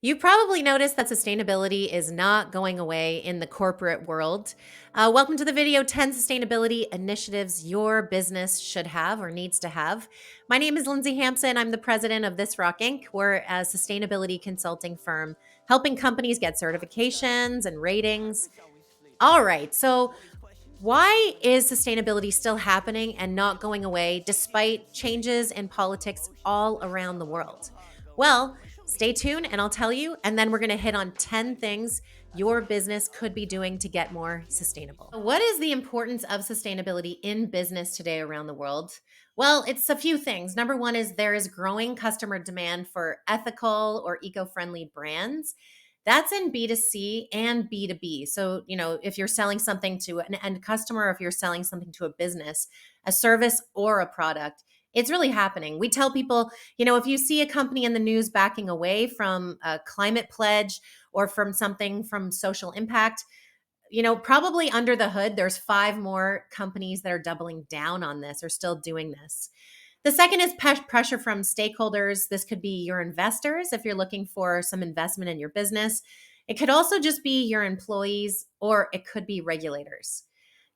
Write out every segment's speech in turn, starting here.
You probably noticed that sustainability is not going away in the corporate world. Welcome to the video 10 sustainability initiatives your business should have or needs to have. My name is Lindsay Hampson. I'm the president of ThisRock Inc. We're a sustainability consulting firm helping companies get certifications and ratings. All right, so why is sustainability still happening and not going away despite changes in politics all around the world? Well, stay tuned and I'll tell you. And then we're going to hit on 10 things your business could be doing to get more sustainable. What is the importance of sustainability in business today around the world? Well, it's a few things. Number one is there is growing customer demand for ethical or eco friendly brands. That's in B2C and B2B. So, if you're selling something to an end customer, if you're selling something to a business, a service or a product, it's really happening. We tell people, if you see a company in the news backing away from a climate pledge or from something from social impact, probably under the hood, there's five more companies that are doubling down on this or still doing this. The second is pressure from stakeholders. This could be your investors if you're looking for some investment in your business. It could also just be your employees, or it could be regulators.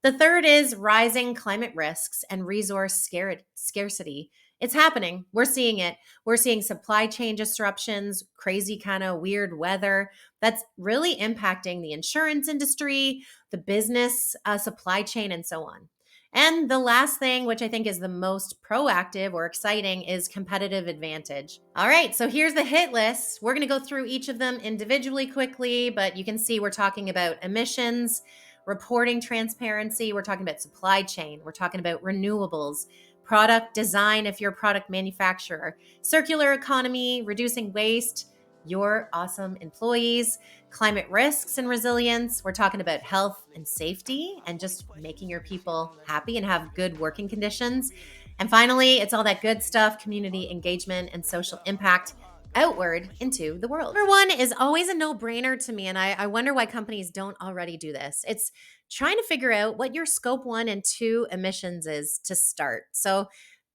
The third is rising climate risks and resource scarcity. It's happening. We're seeing it. We're seeing supply chain disruptions, crazy kind of weird weather that's really impacting the insurance industry, the business supply chain, and so on. And the last thing, which I think is the most proactive or exciting, is competitive advantage. All right, so here's the hit list. We're going to go through each of them individually quickly, but you can see we're talking about emissions, reporting transparency, we're talking about supply chain, we're talking about renewables, product design if you're a product manufacturer, circular economy, reducing waste, your awesome employees, climate risks and resilience. We're talking about health and safety and just making your people happy and have good working conditions. And finally, it's all that good stuff, community engagement and social impact outward into the world. Number one is always a no brainer to me. And I wonder why companies don't already do this. It's trying to figure out what your scope 1 and 2 emissions is to start. So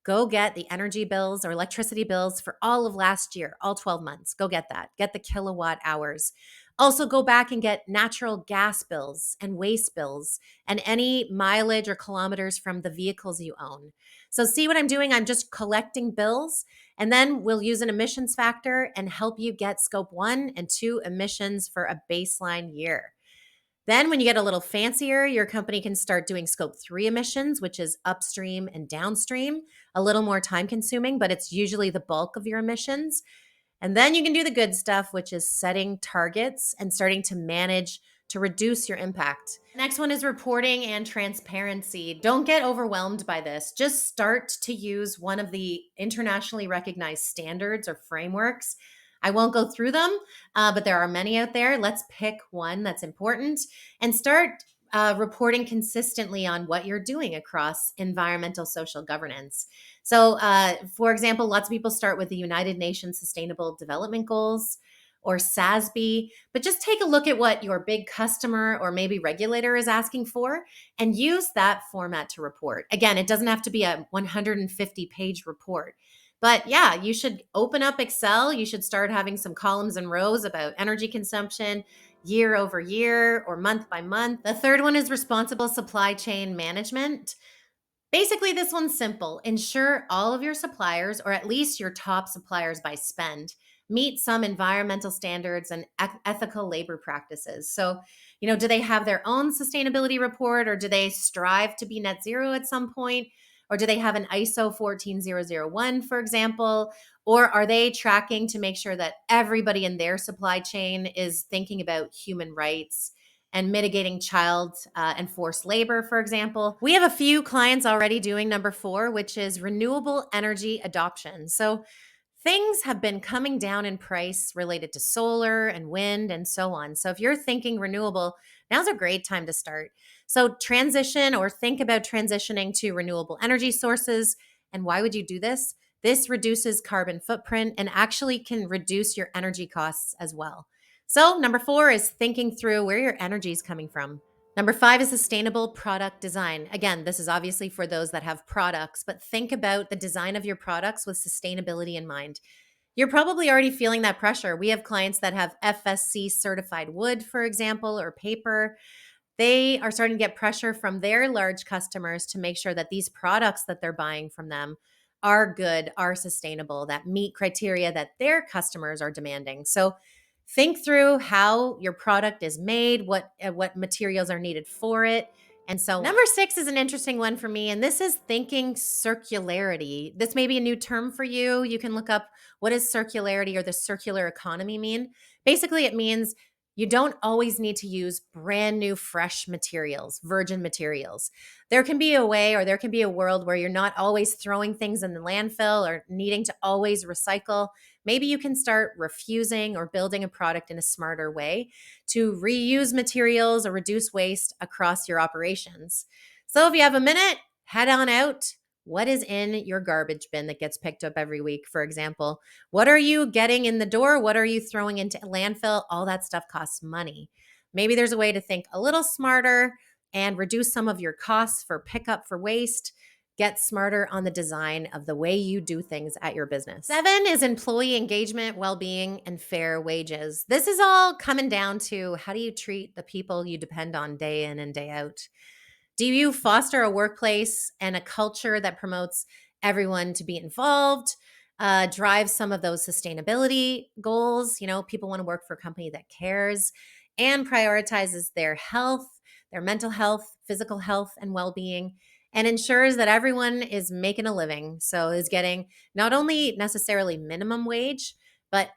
go get the energy bills or electricity bills for all of last year, all 12 months. Go get that. Get the kilowatt hours. Also, go back and get natural gas bills and waste bills and any mileage or kilometers from the vehicles you own. So, see what I'm doing? I'm just collecting bills, and then we'll use an emissions factor and help you get scope 1 and 2 emissions for a baseline year. Then, when you get a little fancier, your company can start doing scope 3 emissions, which is upstream and downstream, a little more time consuming, but it's usually the bulk of your emissions. And then you can do the good stuff, which is setting targets and starting to manage to reduce your impact. Next one is reporting and transparency. Don't get overwhelmed by this. Just start to use one of the internationally recognized standards or frameworks. I won't go through them, but there are many out there. Let's pick one that's important and start reporting consistently on what you're doing across environmental social governance. So, for example, lots of people start with the United Nations Sustainable Development Goals or SASB, but just take a look at what your big customer or maybe regulator is asking for and use that format to report. Again, it doesn't have to be a 150-page report. But yeah, you should open up Excel. You should start having some columns and rows about energy consumption year over year or month by month. The third one is responsible supply chain management. Basically, this one's simple. Ensure all of your suppliers, or at least your top suppliers by spend, meet some environmental standards and ethical labor practices. So, do they have their own sustainability report, or do they strive to be net zero at some point? Or do they have an ISO 14001, for example? Or are they tracking to make sure that everybody in their supply chain is thinking about human rights and mitigating child and forced labor, for example? We have a few clients already doing number 4, which is renewable energy adoption. So things have been coming down in price related to solar and wind and so on. So if you're thinking renewable, now's a great time to start. So transition or think about transitioning to renewable energy sources. And why would you do this? This reduces carbon footprint and actually can reduce your energy costs as well. So number 4 is thinking through where your energy is coming from. Number 5 is sustainable product design. Again, this is obviously for those that have products, but think about the design of your products with sustainability in mind. You're probably already feeling that pressure. We have clients that have FSC certified wood, for example, or paper. They are starting to get pressure from their large customers to make sure that these products that they're buying from them are good, are sustainable, that meet criteria that their customers are demanding. So think through how your product is made, what materials are needed for it, and so on. Number 6 is an interesting one for me, and this is thinking circularity. This may be a new term for you. You can look up what does circularity or the circular economy mean. Basically, it means you don't always need to use brand new, fresh materials, virgin materials. There can be a way, or there can be a world where you're not always throwing things in the landfill or needing to always recycle. Maybe you can start refusing or building a product in a smarter way to reuse materials or reduce waste across your operations. So if you have a minute, head on out. What is in your garbage bin that gets picked up every week, for example? What are you getting in the door? What are you throwing into landfill? All that stuff costs money. Maybe there's a way to think a little smarter and reduce some of your costs for pickup for waste. Get smarter on the design of the way you do things at your business. 7 is employee engagement, well-being, and fair wages. This is all coming down to how do you treat the people you depend on day in and day out? Do you foster a workplace and a culture that promotes everyone to be involved, drive some of those sustainability goals? You know, people want to work for a company that cares and prioritizes their health, their mental health, physical health, and well being, and ensures that everyone is making a living. So, is getting not only necessarily minimum wage, but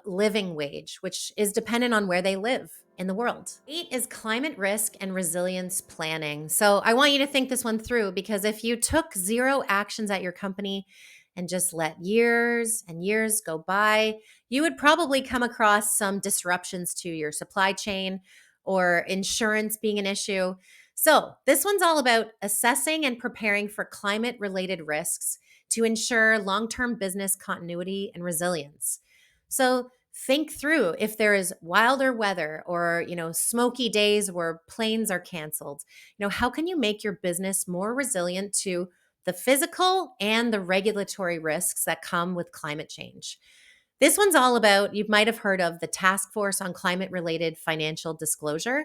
living wage, which is dependent on where they live in the world. 8 is climate risk and resilience planning. So I want you to think this one through, because if you took 0 actions at your company and just let years and years go by, you would probably come across some disruptions to your supply chain or insurance being an issue. So this one's all about assessing and preparing for climate related risks to ensure long-term business continuity and resilience. So think through if there is wilder weather or, smoky days where planes are canceled. How can you make your business more resilient to the physical and the regulatory risks that come with climate change? This one's all about, you might have heard of the Task Force on Climate Related Financial Disclosure.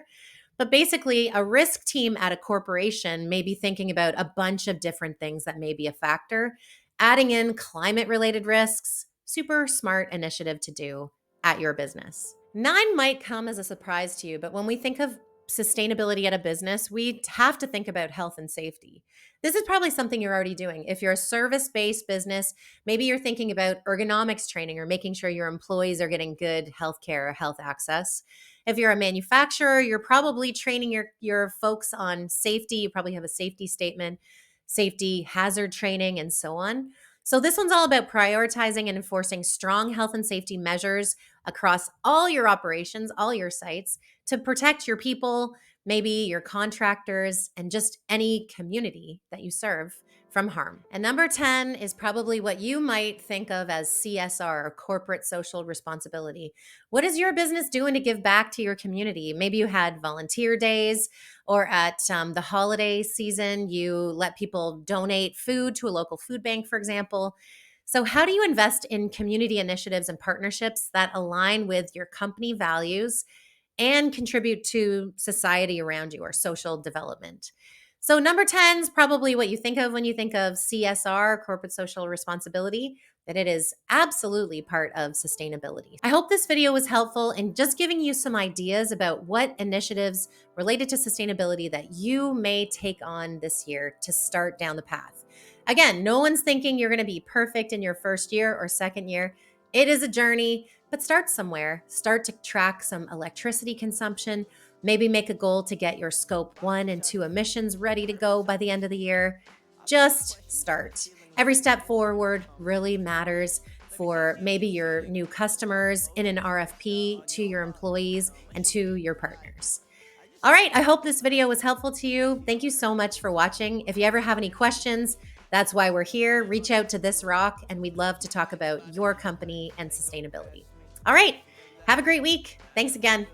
But basically, a risk team at a corporation may be thinking about a bunch of different things that may be a factor. Adding in climate related risks, super smart initiative to do at your business. 9 might come as a surprise to you, but when we think of sustainability at a business, we have to think about health and safety. This is probably something you're already doing. If you're a service-based business, maybe you're thinking about ergonomics training or making sure your employees are getting good healthcare or health access. If you're a manufacturer, you're probably training your folks on safety. You probably have a safety statement, safety hazard training, and so on. So this one's all about prioritizing and enforcing strong health and safety measures across all your operations, all your sites, to protect your people, maybe your contractors, and just any community that you serve from harm. And number 10 is probably what you might think of as CSR, or corporate social responsibility. What is your business doing to give back to your community? Maybe you had volunteer days, or at the holiday season, you let people donate food to a local food bank, for example. So how do you invest in community initiatives and partnerships that align with your company values and contribute to society around you, or social development? So number 10 is probably what you think of when you think of CSR, corporate social responsibility, that it is absolutely part of sustainability. I hope this video was helpful in just giving you some ideas about what initiatives related to sustainability that you may take on this year to start down the path. Again, no one's thinking you're going to be perfect in your first year or second year. It is a journey, but start somewhere. Start to track some electricity consumption. Maybe make a goal to get your scope 1 and 2 emissions ready to go by the end of the year. Just start. Every step forward really matters for maybe your new customers in an RFP, to your employees, and to your partners. All right, I hope this video was helpful to you. Thank you so much for watching. If you ever have any questions, that's why we're here. Reach out to ThisRock, and we'd love to talk about your company and sustainability. All right, have a great week. Thanks again.